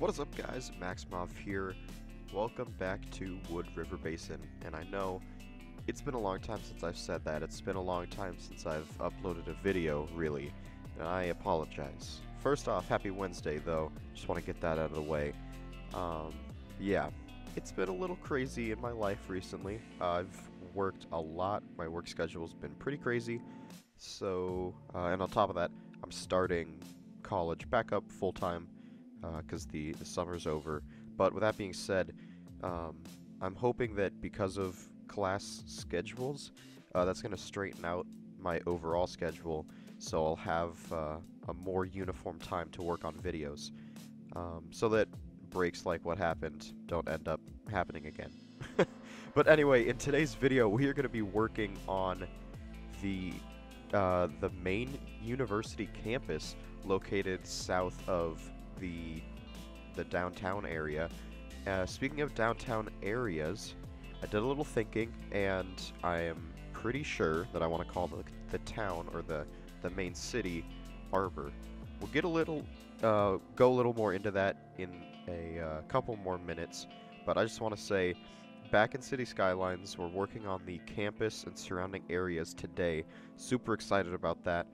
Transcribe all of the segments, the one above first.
What is up, guys? MaxmovLive here. Welcome back to Wood River Basin. And I know it's been a long time since I've said that. It's been a long time since I've uploaded a video, really. And I apologize. First off, happy Wednesday, though. Just want to get that out of the way. Yeah, it's been a little crazy in my life recently. I've worked a lot. My work schedule's been pretty crazy. So, and on top of that, I'm starting college back up full-time because the summer's over. But with that being said, I'm hoping that because of class schedules, that's going to straighten out my overall schedule, so I'll have a more uniform time to work on videos, so that breaks like what happened don't end up happening again. But anyway, in today's video, we are going to be working on the main university campus located south of the downtown area. Speaking of downtown areas, I did a little thinking, and I am pretty sure that I want to call the town, or the main city, Arbor. We'll get a little, go a little more into that in a couple more minutes, but I just want to say, back in Cities Skylines, we're working on the campus and surrounding areas today. Super excited about that.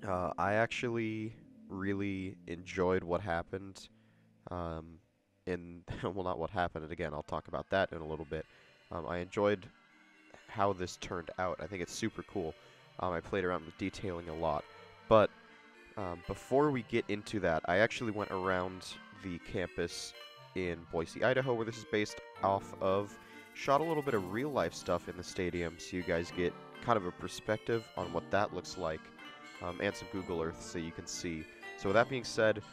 I actually really enjoyed what happened well, not what happened, and again, I'll talk about that in a little bit. I enjoyed how this turned out. I think it's super cool. I played around with detailing a lot, but before we get into that, I actually went around the campus in Boise, Idaho, where this is based off of, shot a little bit of real-life stuff in the stadium, so you guys get kind of a perspective on what that looks like, and some Google Earth so you can see. So with that being said,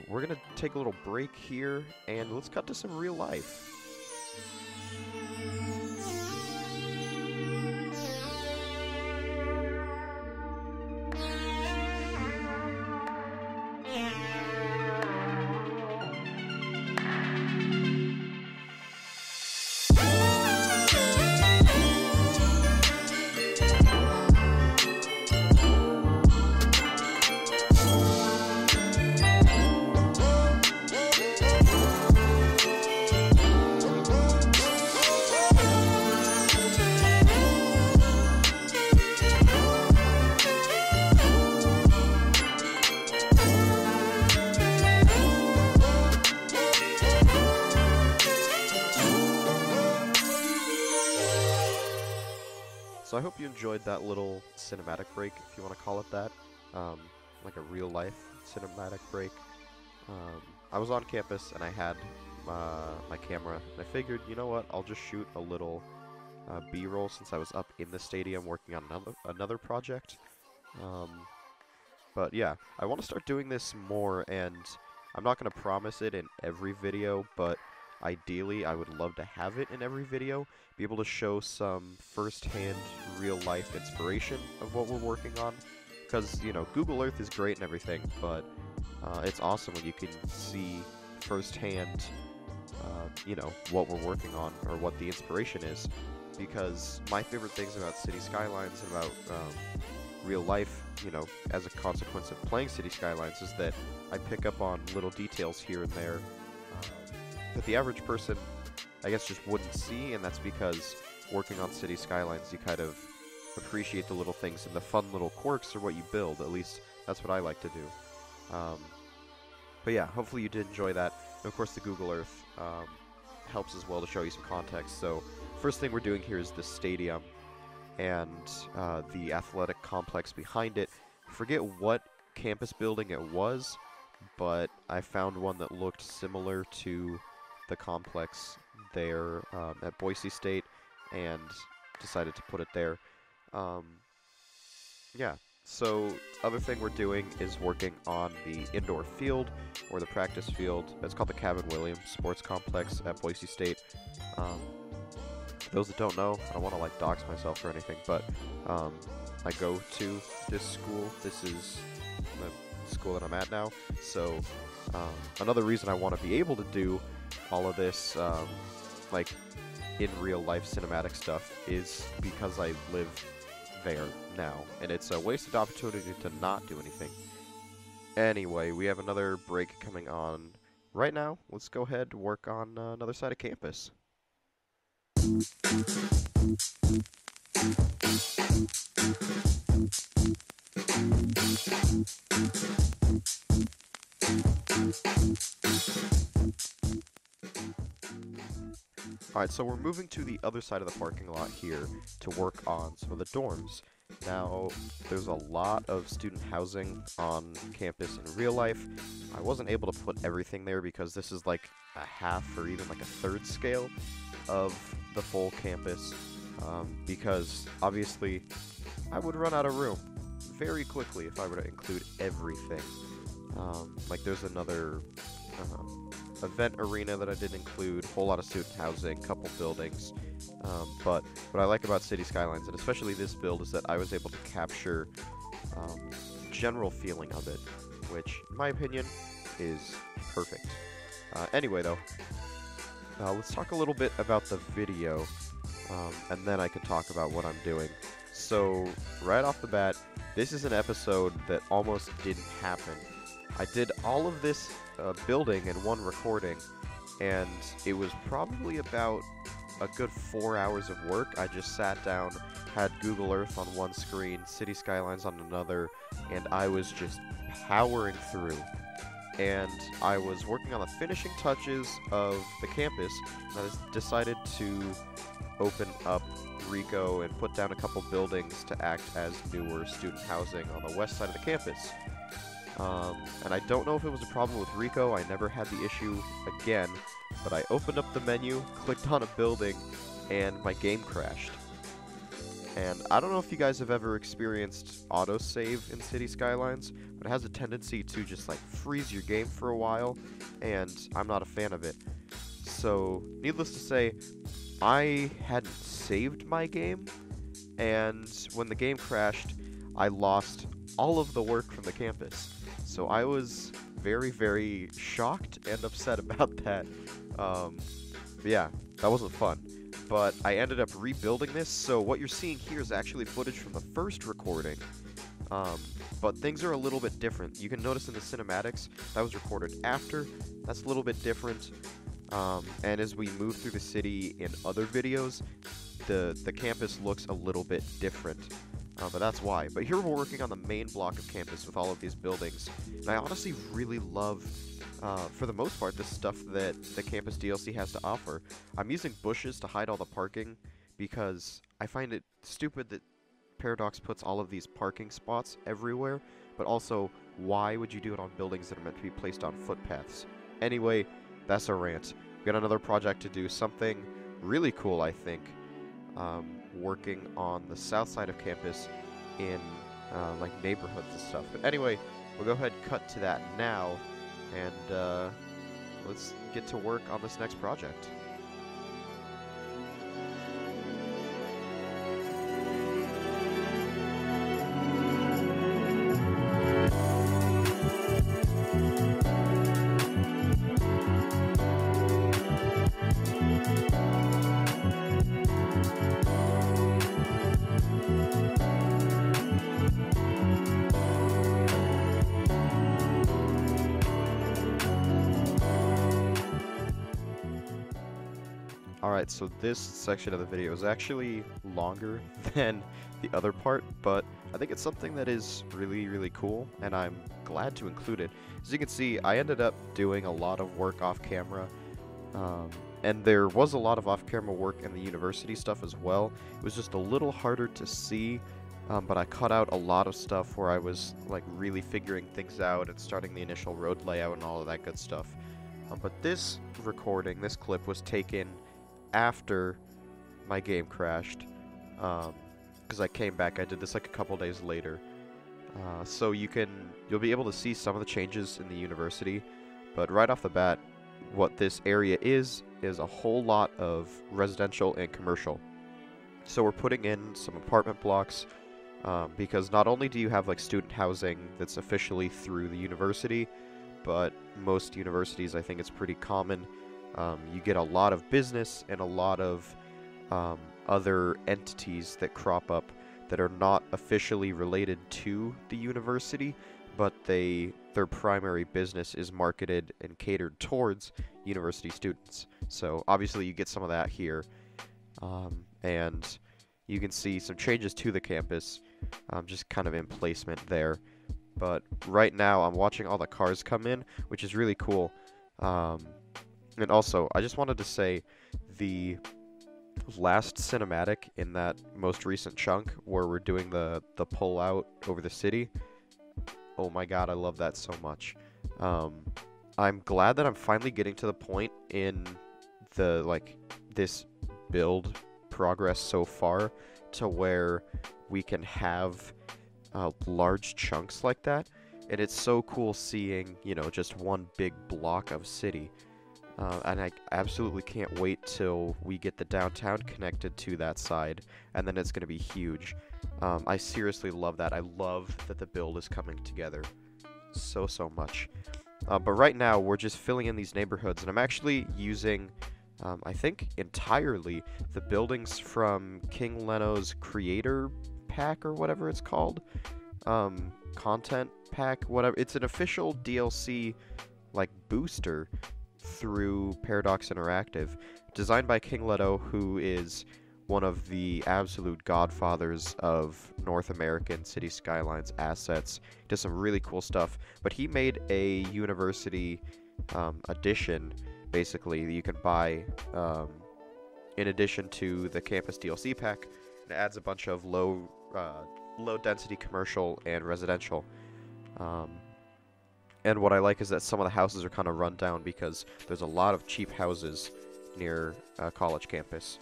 we're going to take a little break here, and let's cut to some real life. So I hope you enjoyed that little cinematic break, if you want to call it that, like a real-life cinematic break. I was on campus, and I had my camera, and I figured, you know what, I'll just shoot a little B-roll since I was up in the stadium working on another project. But yeah, I want to start doing this more, and I'm not going to promise it in every video, but ideally, I would love to have it in every video, be able to show some first-hand, real-life inspiration of what we're working on, because, you know, Google Earth is great and everything, but it's awesome when you can see first-hand, you know, what we're working on, or what the inspiration is, because my favorite things about Cities Skylines and about real life, you know, as a consequence of playing Cities Skylines, is that I pick up on little details here and there that the average person, I guess, just wouldn't see, and that's because working on Cities Skylines, you kind of appreciate the little things, and the fun little quirks are what you build. At least that's what I like to do. But yeah, hopefully you did enjoy that. And of course, the Google Earth helps as well to show you some context. So first thing we're doing here is the stadium and the athletic complex behind it. I forget what campus building it was, but I found one that looked similar to the complex there at Boise State, and decided to put it there. Yeah, so other thing we're doing is working on the indoor field, or the practice field. It's called the Kevin Williams Sports Complex at Boise State. For those that don't know, I don't want to like dox myself or anything, but I go to this school. This is the school that I'm at now, so another reason I want to be able to do all of this like in real life cinematic stuff is because I live there now, and it's a wasted opportunity to not do anything. Anyway, we have another break coming on right now. Let's go ahead and work on another side of campus. Alright, so we're moving to the other side of the parking lot here to work on some of the dorms. Now, there's a lot of student housing on campus in real life. I wasn't able to put everything there because this is like a half or even like a third scale of the full campus, because obviously I would run out of room very quickly if I were to include everything. Like there's another event arena that I didn't include, whole lot of student housing, couple buildings. But what I like about Cities Skylines, and especially this build, is that I was able to capture general feeling of it, which, in my opinion, is perfect. Anyway, though, let's talk a little bit about the video, and then I can talk about what I'm doing. So, right off the bat, this is an episode that almost didn't happen. I did all of this building in one recording, and it was probably about a good 4 hours of work. I just sat down, had Google Earth on one screen, City Skylines on another, and I was just powering through. And I was working on the finishing touches of the campus, and I decided to open up Rico and put down a couple buildings to act as newer student housing on the west side of the campus. And I don't know if it was a problem with Rico, I never had the issue again, but I opened up the menu, clicked on a building, and my game crashed. And I don't know if you guys have ever experienced autosave in City Skylines, but it has a tendency to just like freeze your game for a while, and I'm not a fan of it. So, needless to say, I hadn't saved my game, and when the game crashed, I lost all of the work from the campus. So I was very, very shocked and upset about that. Yeah, that wasn't fun. But I ended up rebuilding this, so what you're seeing here is actually footage from the first recording. But things are a little bit different. You can notice in the cinematics, that was recorded after. That's a little bit different. And as we move through the city in other videos, the campus looks a little bit different. But that's why. But here we're working on the main block of campus with all of these buildings. And I honestly really love, for the most part, the stuff that the campus DLC has to offer. I'm using bushes to hide all the parking because I find it stupid that Paradox puts all of these parking spots everywhere. But also, why would you do it on buildings that are meant to be placed on footpaths? Anyway, that's a rant. We got another project to do, something really cool, I think. Working on the south side of campus in like neighborhoods and stuff. But anyway, we'll go ahead and cut to that now, and let's get to work on this next project. Alright, so this section of the video is actually longer than the other part, but I think it's something that is really, really cool, and I'm glad to include it. As you can see, I ended up doing a lot of work off camera, and there was a lot of off-camera work in the university stuff as well. It was just a little harder to see, but I cut out a lot of stuff where I was like really figuring things out and starting the initial road layout and all of that good stuff. But this recording, this clip, was taken after my game crashed, because I came back. I did this like a couple days later, so you'll be able to see some of the changes in the university. But right off the bat, what this area is a whole lot of residential and commercial. So we're putting in some apartment blocks, because not only do you have like student housing that's officially through the university, but most universities, I think it's pretty common, you get a lot of business and a lot of other entities that crop up that are not officially related to the university, but their primary business is marketed and catered towards university students. So obviously you get some of that here, and you can see some changes to the campus, just kind of in placement there. But right now I'm watching all the cars come in, which is really cool. And also, I just wanted to say the last cinematic in that most recent chunk where we're doing the pull out over the city. Oh my god, I love that so much. I'm glad that I'm finally getting to the point in this build progress so far to where we can have large chunks like that. And it's so cool seeing, you know, just one big block of city. And I absolutely can't wait till we get the downtown connected to that side, and then it's going to be huge. I seriously love that. I love that the build is coming together so much. But right now, we're just filling in these neighborhoods, and I'm actually using, I think, entirely the buildings from King Leno's Creator Pack, or whatever it's called. Content Pack, whatever. It's an official DLC, like, booster through Paradox Interactive, designed by King Leto, who is one of the absolute godfathers of North American Cities Skylines assets. He does some really cool stuff, but he made a university edition, basically, that you can buy in addition to the campus DLC pack. It adds a bunch of low density commercial and residential. And what I like is that some of the houses are kind of run down because there's a lot of cheap houses near college campus.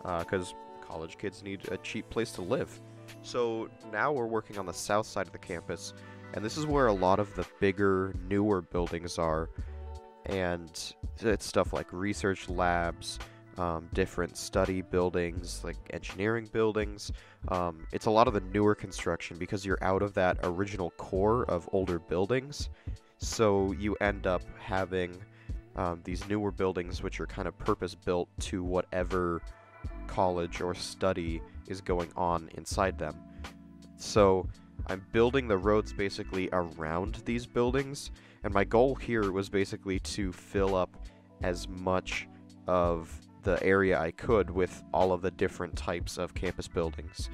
Because college kids need a cheap place to live. So now we're working on the south side of the campus, and this is where a lot of the bigger, newer buildings are. And it's stuff like research labs, different study buildings, like engineering buildings. It's a lot of the newer construction because you're out of that original core of older buildings. So you end up having these newer buildings which are kind of purpose-built to whatever college or study is going on inside them. So I'm building the roads basically around these buildings, and my goal here was basically to fill up as much of the area I could with all of the different types of campus buildings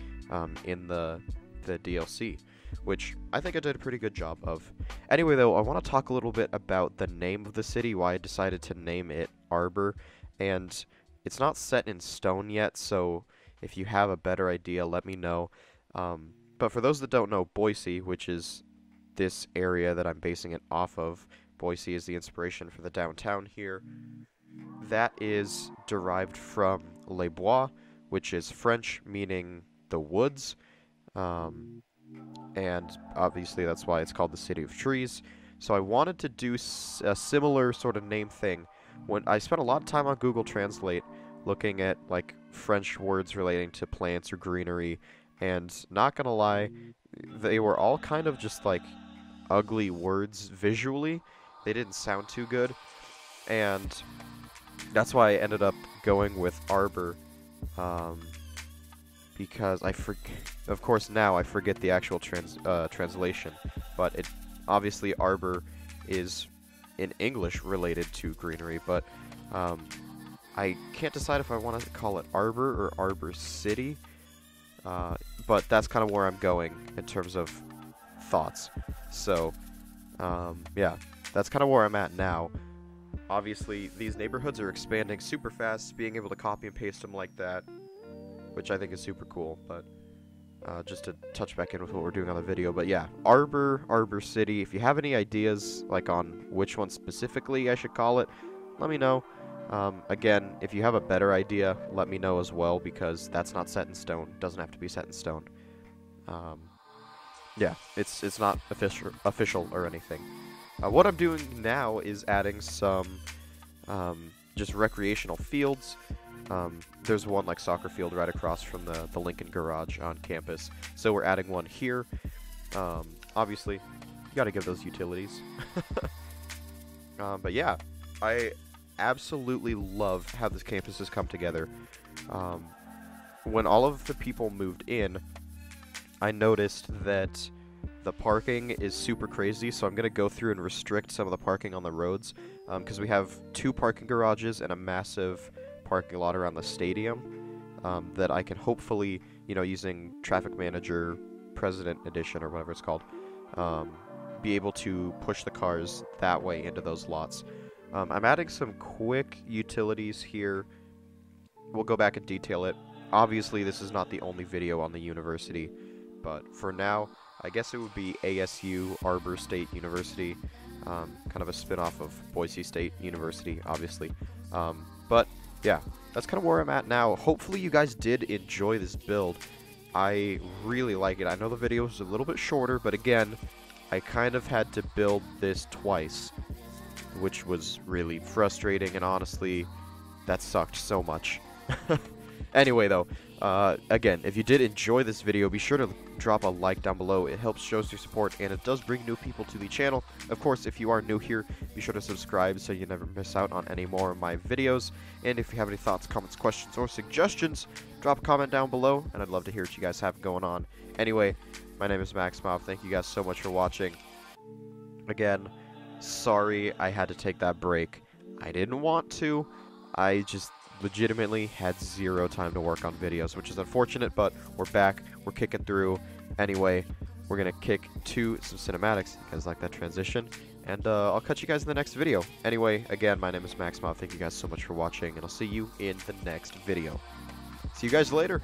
in the DLC, which I think I did a pretty good job of. Anyway, though, I want to talk a little bit about the name of the city, why I decided to name it Arbor, and it's not set in stone yet, so if you have a better idea, let me know. But for those that don't know, Boise, which is this area that I'm basing it off of, Boise is the inspiration for the downtown here. That is derived from Les Bois, which is French meaning the woods. And obviously that's why it's called the City of Trees. So I wanted to do a similar sort of name thing. When I spent a lot of time on Google Translate looking at like French words relating to plants or greenery, and not gonna lie, they were all kind of just like ugly words visually. They didn't sound too good, and that's why I ended up going with Arbor, because of course now I forget the actual translation, but it obviously Arbor is in English related to greenery, but I can't decide if I want to call it Arbor or Arbor City, but that's kind of where I'm going in terms of thoughts. So yeah, that's kind of where I'm at now. Obviously, these neighborhoods are expanding super fast, being able to copy and paste them like that, which I think is super cool, but just to touch back in with what we're doing on the video. But yeah, Arbor City. If you have any ideas, like on which one specifically I should call it, let me know. Again, if you have a better idea, let me know as well, because that's not set in stone. It doesn't have to be set in stone. Yeah, it's not official or anything. What I'm doing now is adding some just recreational fields. There's one like soccer field right across from the Lincoln garage on campus, so we're adding one here. Obviously, you gotta give those utilities. But yeah, I absolutely love how this campus has come together. When all of the people moved in, I noticed that the parking is super crazy, so I'm going to go through and restrict some of the parking on the roads, because we have 2 parking garages and a massive parking lot around the stadium that I can hopefully, using Traffic Manager President Edition or whatever it's called, be able to push the cars that way into those lots. I'm adding some quick utilities here. We'll go back and detail it. Obviously, this is not the only video on the university, but for now, I guess it would be ASU, Arbor State University, kind of a spin-off of Boise State University, obviously. But yeah, that's kind of where I'm at now. Hopefully you guys did enjoy this build. I really like it. I know the video was a little bit shorter, but again, I kind of had to build this twice, which was really frustrating, and honestly, that sucked so much. Anyway, though, again, if you did enjoy this video, be sure to drop a like down below. It helps shows your support, and it does bring new people to the channel. Of course, if you are new here, be sure to subscribe so you never miss out on any more of my videos. And if you have any thoughts, comments, questions, or suggestions, drop a comment down below, and I'd love to hear what you guys have going on. Anyway, my name is MaxmovLive. Thank you guys so much for watching. Again, sorry I had to take that break. I didn't want to. I just legitimately had 0 time to work on videos, which is unfortunate, but we're back, we're kicking through. Anyway, we're gonna kick to some cinematics. You guys like that transition? And I'll catch you guys in the next video. Anyway, again, my name is MaxmovLive. Thank you guys so much for watching, and I'll see you in the next video. See you guys later.